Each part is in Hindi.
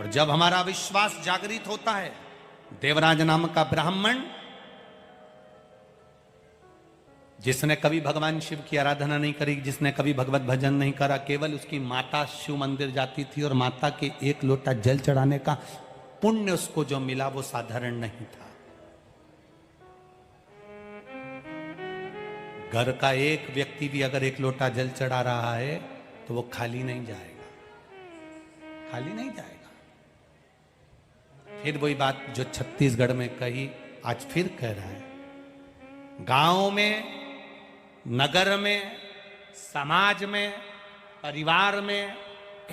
और जब हमारा विश्वास जागृत होता है, देवराज नाम का ब्राह्मण जिसने कभी भगवान शिव की आराधना नहीं करी, जिसने कभी भगवत भजन नहीं करा, केवल उसकी माता शिव मंदिर जाती थी और माता के एक लोटा जल चढ़ाने का पुण्य उसको जो मिला वो साधारण नहीं था। घर का एक व्यक्ति भी अगर एक लोटा जल चढ़ा रहा है तो वो खाली नहीं जाएगा, खाली नहीं जाएगा। फिर वही बात जो छत्तीसगढ़ में कही, आज फिर कह रहा है, गांव में, नगर में, समाज में, परिवार में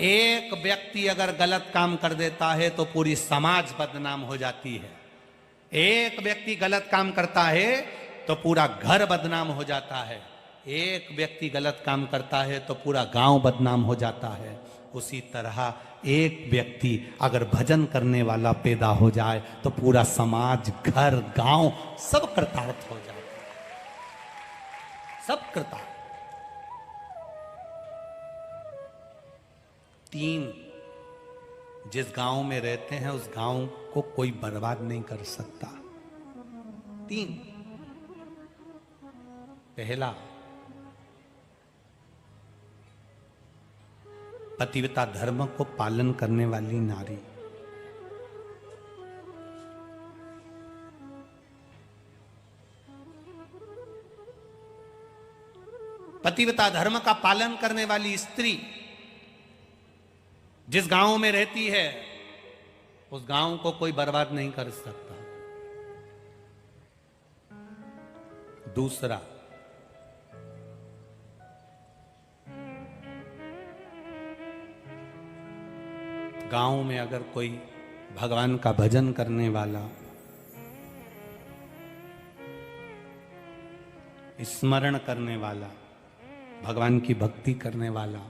एक व्यक्ति अगर गलत काम कर देता है तो पूरी समाज बदनाम हो जाती है। एक व्यक्ति गलत काम करता है तो पूरा घर बदनाम हो जाता है। एक व्यक्ति गलत काम करता है तो पूरा गांव बदनाम हो जाता है। उसी तरह एक व्यक्ति अगर भजन करने वाला पैदा हो जाए तो पूरा समाज, घर, गांव सब कृतार्थ हो जाता है, सब कृतार्थ। 3, जिस गांव में रहते हैं उस गांव को कोई बर्बाद नहीं कर सकता। 3, पहला, पतिव्रता धर्म को पालन करने वाली नारी। पतिव्रता धर्म का पालन करने वाली स्त्री जिस गांव में रहती है उस गांव को कोई बर्बाद नहीं कर सकता। दूसरा, गांव में अगर कोई भगवान का भजन करने वाला, स्मरण करने वाला, भगवान की भक्ति करने वाला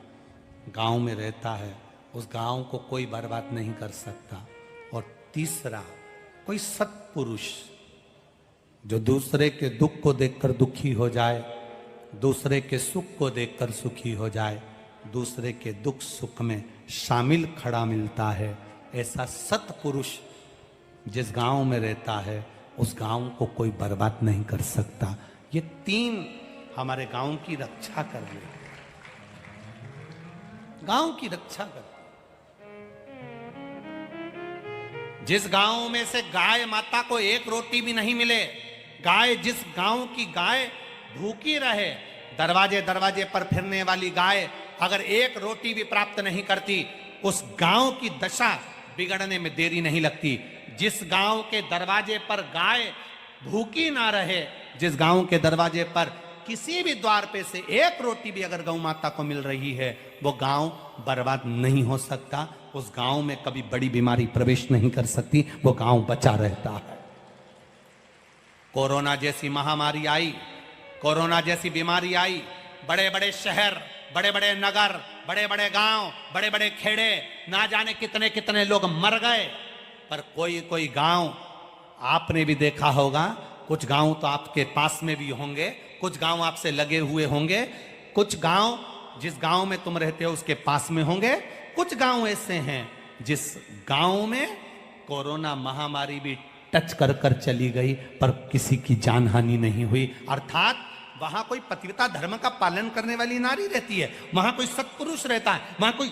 गांव में रहता है, उस गांव को कोई बर्बाद नहीं कर सकता। और तीसरा, कोई सत्पुरुष जो दूसरे के दुख को देखकर दुखी हो जाए, दूसरे के सुख को देखकर सुखी हो जाए, दूसरे के दुख सुख में शामिल खड़ा मिलता है, ऐसा सत्पुरुष जिस गांव में रहता है उस गांव को कोई बर्बाद नहीं कर सकता। ये 3 हमारे गांव की रक्षा कर ले, गांव की रक्षा कर। जिस गांव में से गाय माता को एक रोटी भी नहीं मिले, गाय, जिस गांव की गाय भूखी रहे, दरवाजे दरवाजे पर फिरने वाली गाय अगर एक रोटी भी प्राप्त नहीं करती, उस गांव की दशा बिगड़ने में देरी नहीं लगती। जिस गांव के दरवाजे पर गाय भूखी ना रहे, जिस गांव के दरवाजे पर किसी भी द्वार पे से एक रोटी भी अगर गौ माता को मिल रही है, वो गांव बर्बाद नहीं हो सकता। उस गांव में कभी बड़ी बीमारी प्रवेश नहीं कर सकती, वो गांव बचा रहता है। कोरोना जैसी महामारी आई, कोरोना जैसी बीमारी आई, बड़े बड़े शहर, बड़े बड़े नगर, बड़े बड़े गांव, बड़े बड़े खेड़े, ना जाने कितने कितने लोग मर गए। पर कोई कोई गांव आपने भी देखा होगा, कुछ गांव तो आपके पास में भी होंगे, कुछ गांव आपसे लगे हुए होंगे, कुछ गांव जिस गांव में तुम रहते हो उसके पास में होंगे, कुछ गांव ऐसे हैं जिस गांव में कोरोना महामारी भी टच कर कर चली गई पर किसी की जान हानि नहीं हुई। अर्थात वहां कोई पतिव्रता धर्म का पालन करने वाली नारी रहती है, वहां कोई सत्पुरुष रहता है, वहां कोई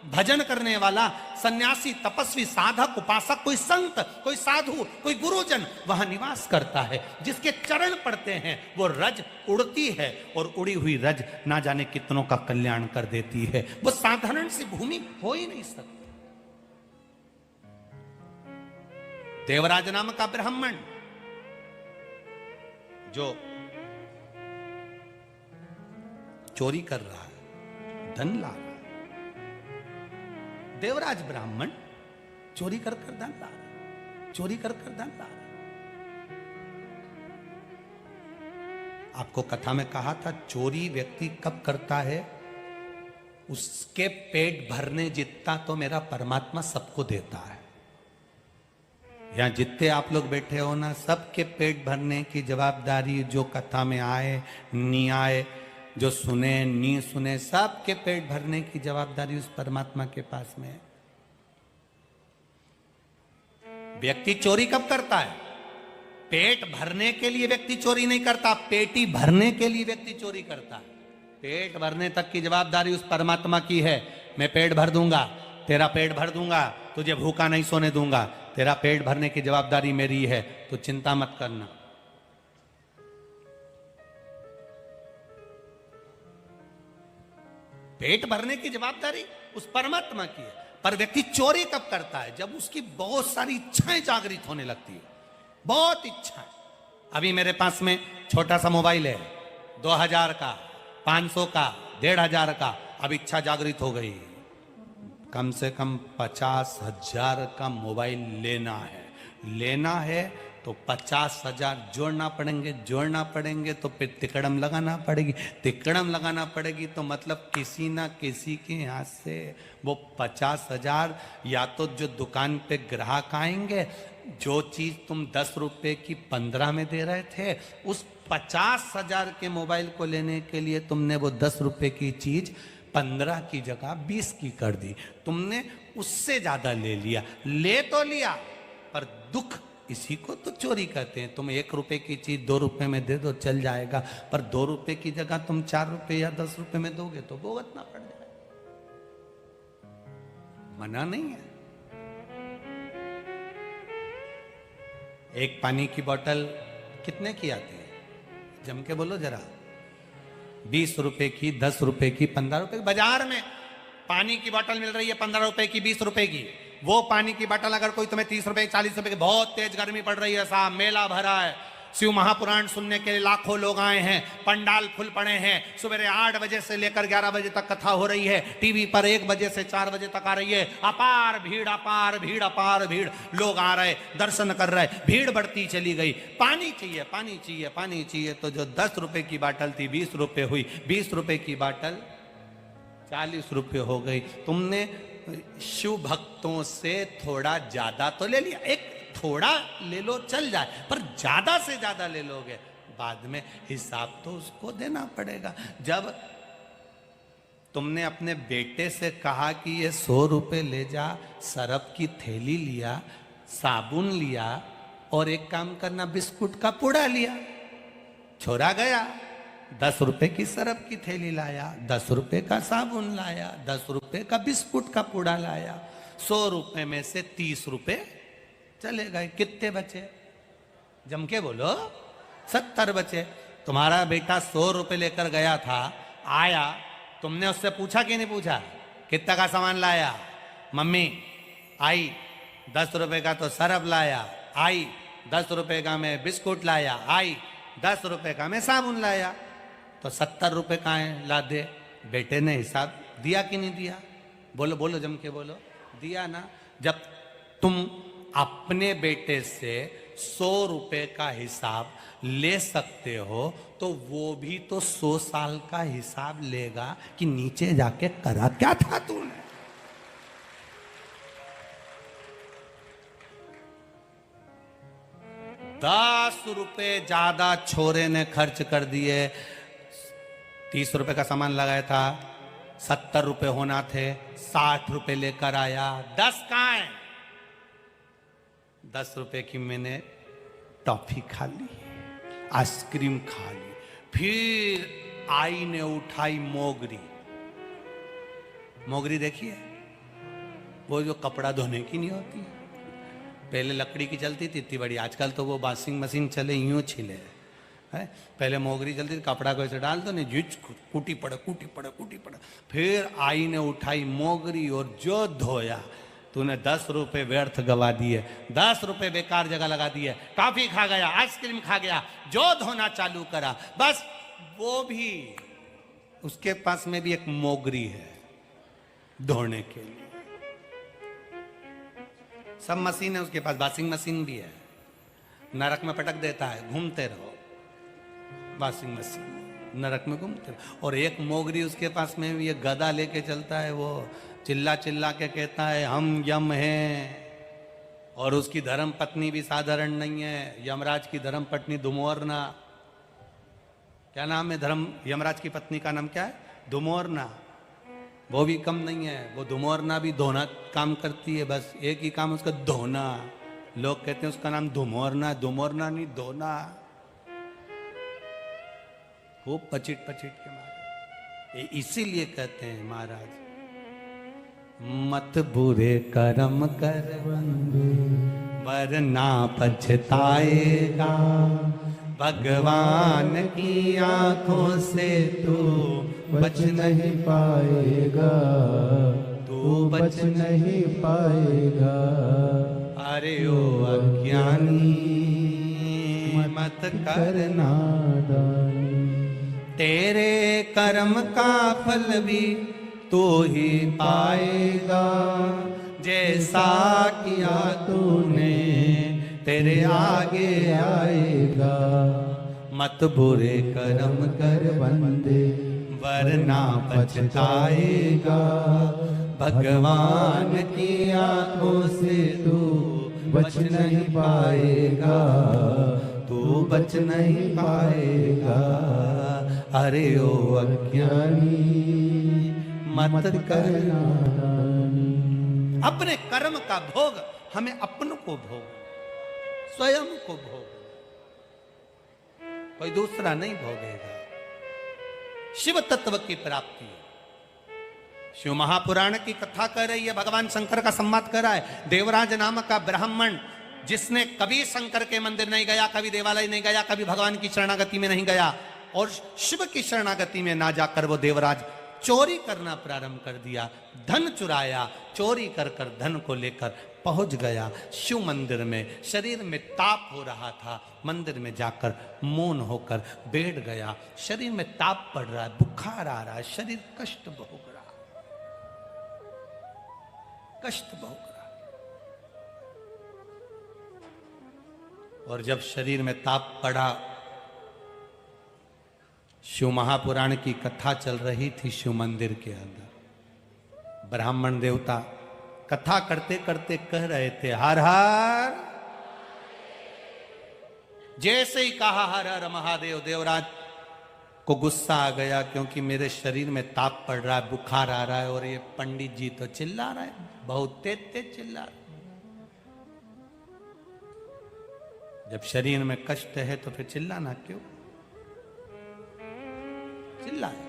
भजन करने वाला सन्यासी, तपस्वी, साधक, उपासक, कोई संत, कोई साधु, कोई गुरुजन वहां निवास करता है। जिसके चरण पड़ते हैं वो रज उड़ती है और उड़ी हुई रज ना जाने कितनों का कल्याण कर देती है। वो साधारण सी भूमि हो ही नहीं सकती। देवराज नाम का ब्राह्मण जो चोरी कर रहा है, धन ला रहा है, देवराज ब्राह्मण चोरी कर कर धन ला रहा है, चोरी कर कर धन ला रहा है। आपको कथा में कहा था, चोरी व्यक्ति कब करता है, उसके पेट भरने जितना तो मेरा परमात्मा सबको देता है। यहां जितने आप लोग बैठे हो ना, सबके पेट भरने की जवाबदारी, जो कथा में आए नहीं आए, जो सुने नहीं सुने, सबके पेट भरने की जवाबदारी उस परमात्मा के पास में है। व्यक्ति चोरी कब करता है? पेट भरने के लिए व्यक्ति चोरी नहीं करता, पेटी भरने के लिए व्यक्ति चोरी करता है। पेट भरने तक की जवाबदारी उस परमात्मा की है। मैं पेट भर दूंगा, तेरा पेट भर दूंगा, तुझे भूखा नहीं सोने दूंगा, तेरा पेट भरने की जवाबदारी मेरी है, तो चिंता मत करना। पेट भरने की जवाबदारी उस परमात्मा की है। पर व्यक्ति चोरी कब करता है? जब उसकी बहुत सारी इच्छाएं जागृत होने लगती है, बहुत इच्छाएं। अभी मेरे पास में छोटा सा मोबाइल है, 2000 का, 500 का, 1500 का। अब इच्छा जागृत हो गई, कम से कम 50,000 का मोबाइल लेना है तो 50,000 जोड़ना पड़ेंगे तो फिर तिकड़म लगाना पड़ेगी तो मतलब किसी ना किसी के यहाँ से वो 50,000, या तो जो दुकान पे ग्राहक आएंगे, जो चीज तुम 10 रुपए की 15 में दे रहे थे, उस 50,000 के मोबाइल को लेने के लिए तुमने वो 10 रुपए की चीज 15 की जगह 20 की कर दी। तुमने उससे ज्यादा ले लिया, ले तो लिया, पर दुख इसी को तो चोरी कहते हैं। तुम 1 रुपए की चीज 2 रुपए में दे दो, चल जाएगा, पर 2 रुपए की जगह तुम 4 रुपए या 10 रुपए में दोगे तो भुगतना पड़ जाएगा। मना नहीं है। एक पानी की बोतल कितने की आती है? जम के बोलो जरा। 20 रुपए की, 10 रुपए की, 15 रुपए की। बाजार में पानी की बोतल मिल रही है 15 रुपए की, 20 रुपए की। वो पानी की बोतल अगर कोई तुम्हें 30 रुपए, 40 रुपए की, बहुत तेज गर्मी पड़ रही है साहब, मेला भरा है, शिव महापुराण सुनने के लिए लाखों लोग आए हैं, पंडाल फुल पड़े हैं, सुबह 8 बजे से लेकर 11 बजे तक कथा हो रही है, टीवी पर 1 बजे से 4 बजे तक आ रही है, अपार भीड़, लोग आ रहे, दर्शन कर रहे, भीड़ बढ़ती चली गई। पानी चाहिए, तो जो 10 रुपए की बोतल थी 20 रुपए हुई, 20 रुपए की बोतल 40 रुपए हो गई। तुमने शिव भक्तों से थोड़ा ज्यादा तो ले लिया, एक थोड़ा ले लो चल जाए, पर ज्यादा से ज्यादा ले लोगे, बाद में हिसाब तो उसको देना पड़ेगा। जब तुमने अपने बेटे से कहा कि ये 100 रुपए ले जा, सरफ की थैली लिया, साबुन लिया, और एक काम करना, बिस्कुट का पुड़ा लिया, छोरा गया, 10 रुपए की सरफ की थैली लाया, 10 रुपए का साबुन लाया, 10 रुपए का बिस्कुट का पुड़ा लाया, 100 रुपए में से 30 रुपए चले गए। कितने बचे? जम के बोलो। 70 बचे। तुम्हारा बेटा 100 रुपए लेकर गया था, आया, तुमने उससे पूछा कि नहीं पूछा कितना का सामान लाया? मम्मी आई 10 रुपए का तो सरफ लाया, आई 10 रुपए का मैं बिस्कुट लाया, आई 10 रुपए का मैं साबुन लाया, तो 70 रुपए का है, ला दे। बेटे ने हिसाब दिया कि नहीं दिया? बोलो जम के बोलो। दिया ना। जब तुम अपने बेटे से 100 रुपए का हिसाब ले सकते हो, तो वो भी तो 100 साल का हिसाब लेगा कि नीचे जाके करा क्या था तूने। ₹10 ज्यादा छोरे ने खर्च कर दिए। 30 रुपए का सामान लगाया था, 70 रुपए होना थे, 60 रुपए लेकर आया। 10 कहाँ है? 10 रुपए की मैंने टॉफी खा ली, आइसक्रीम खा ली, फिर आई ने उठाई मोगरी। मोगरी देखिए, वो जो कपड़ा धोने की नहीं होती, पहले लकड़ी की चलती थी इतनी बड़ी, आजकल तो वो वॉशिंग मशीन चले, यूं छिले है। पहले मोगरी चलती थी, कपड़ा को ऐसे डाल दो, नहीं जुच कूटी पड़ा। फिर आई ने उठाई मोगरी और जो धोया। तूने 10 रुपए व्यर्थ गवा दिए, 10 रुपए बेकार जगह लगा दिए। टॉफी खा गया, आइसक्रीम खा गया, जो धोना चालू करा, बस वो भी, उसके पास में भी एक मोगरी है धोने के लिए। सब मशीन है उसके पास, वॉशिंग मशीन भी है, नरक में पटक देता है, घूमते रहो, वॉशिंग मशीन नरक में घूमते रहो। और एक मोगरी उसके पास में भी, एक गदा लेके चलता है, वो चिल्ला के कहता है हम यम हैं। और उसकी धर्म पत्नी भी साधारण नहीं है, यमराज की धर्म पत्नी दुमोरना। क्या नाम है यमराज की पत्नी का नाम क्या है? दुमोरना। वो भी कम नहीं है, वो दुमोरना भी धोना काम करती है, बस एक ही काम उसका धोना। लोग कहते हैं उसका नाम धुमोरना, धुमोरना नहीं धोना। खूब पचिट पचिट के मारे, इसीलिए कहते हैं महाराज, मत बुरे कर्म कर वरना पछताएगा, भगवान की आंखों से तू बच नहीं पाएगा, तू बच नहीं पाएगा। अरे ओ अज्ञानी मत करना दानी, तेरे कर्म का फल भी तू ही पाएगा, जैसा किया तूने तेरे आगे आएगा। मत बुरे कर्म कर बंदे वरना पछताएगा, भगवान की आंखों से तू बच नहीं पाएगा, तू बच नहीं पाएगा। अरे ओ अज्ञानी मत करना दानी। अपने कर्म का भोग हमें अपनों को भोग, स्वयं को भोग, कोई दूसरा नहीं भोगेगा। शिव तत्व की प्राप्ति, शिव महापुराण की कथा कर रही है, भगवान शंकर का संवाद कर रहा है। देवराज नाम का ब्राह्मण जिसने कभी शंकर के मंदिर नहीं गया, कभी देवालय नहीं गया, कभी भगवान की शरणागति में नहीं गया, और शिव की शरणागति में ना जाकर वो देवराज चोरी करना प्रारंभ कर दिया, धन चुराया, चोरी कर कर धन को लेकर पहुंच गया शिव मंदिर में। शरीर में ताप हो रहा था, मंदिर में जाकर मौन होकर बैठ गया। शरीर में ताप पड़ रहा है, बुखार आ रहा है, शरीर कष्ट भोग रहा, कष्ट भोग रहा। और जब शरीर में ताप पड़ा, शिव महापुराण की कथा चल रही थी शिव मंदिर के अंदर। ब्राह्मण देवता कथा करते करते कह रहे थे हर हर। जैसे ही कहा हर हर महादेव, देवराज को गुस्सा आ गया, क्योंकि मेरे शरीर में ताप पड़ रहा है, बुखार आ रहा है, और ये पंडित जी तो चिल्ला रहा है, बहुत तेज तेज चिल्ला रहा है। जब शरीर में कष्ट है तो फिर चिल्लाना क्यों? चिल्लाए।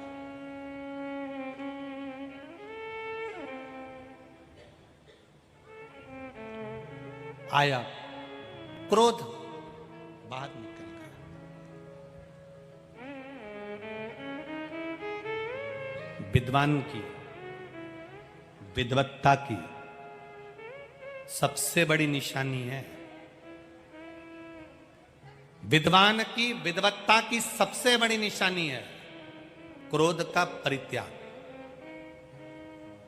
आया क्रोध, बाहर निकल गया। विद्वान की, विद्वत्ता की सबसे बड़ी निशानी है, विद्वान की विद्वत्ता की सबसे बड़ी निशानी है क्रोध का परित्याग।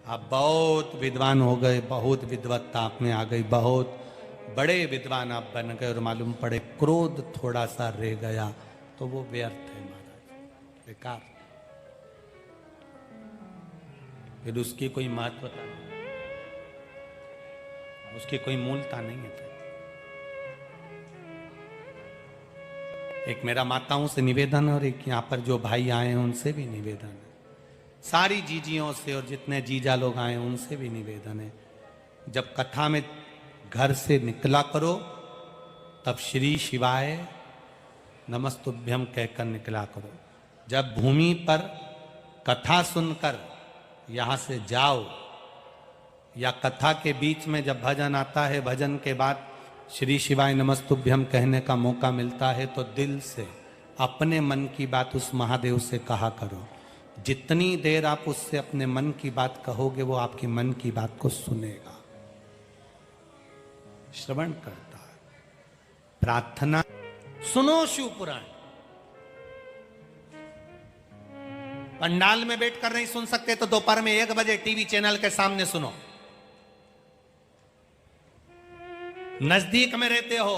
आप बहुत विद्वान हो गए, बहुत विद्वत्ता आप में आ गई, बहुत बड़े विद्वान आप बन गए, और मालूम पड़े क्रोध थोड़ा सा रह गया तो वो व्यर्थ है महाराज, बेकार, फिर उसकी कोई महत्वता नहीं, उसकी कोई मूलता नहीं है। एक मेरा माताओं से निवेदन, और एक यहाँ पर जो भाई आए हैं उनसे भी निवेदन है, सारी जीजियों से और जितने जीजा लोग आए हैं उनसे भी निवेदन है, जब कथा में घर से निकला करो तब श्री शिवाय नमस्तुभ्यम कहकर निकला करो। जब भूमि पर कथा सुनकर यहाँ से जाओ, या कथा के बीच में जब भजन आता है, भजन के बाद श्री शिवाय नमस्तुभ्यम कहने का मौका मिलता है, तो दिल से अपने मन की बात उस महादेव से कहा करो। जितनी देर आप उससे अपने मन की बात कहोगे, वो आपकी मन की बात को सुनेगा, श्रवण करता है। प्रार्थना सुनो शिव पुराण, पंडाल में बैठकर नहीं सुन सकते तो दोपहर में 1 बजे टीवी चैनल के सामने सुनो। नजदीक में रहते हो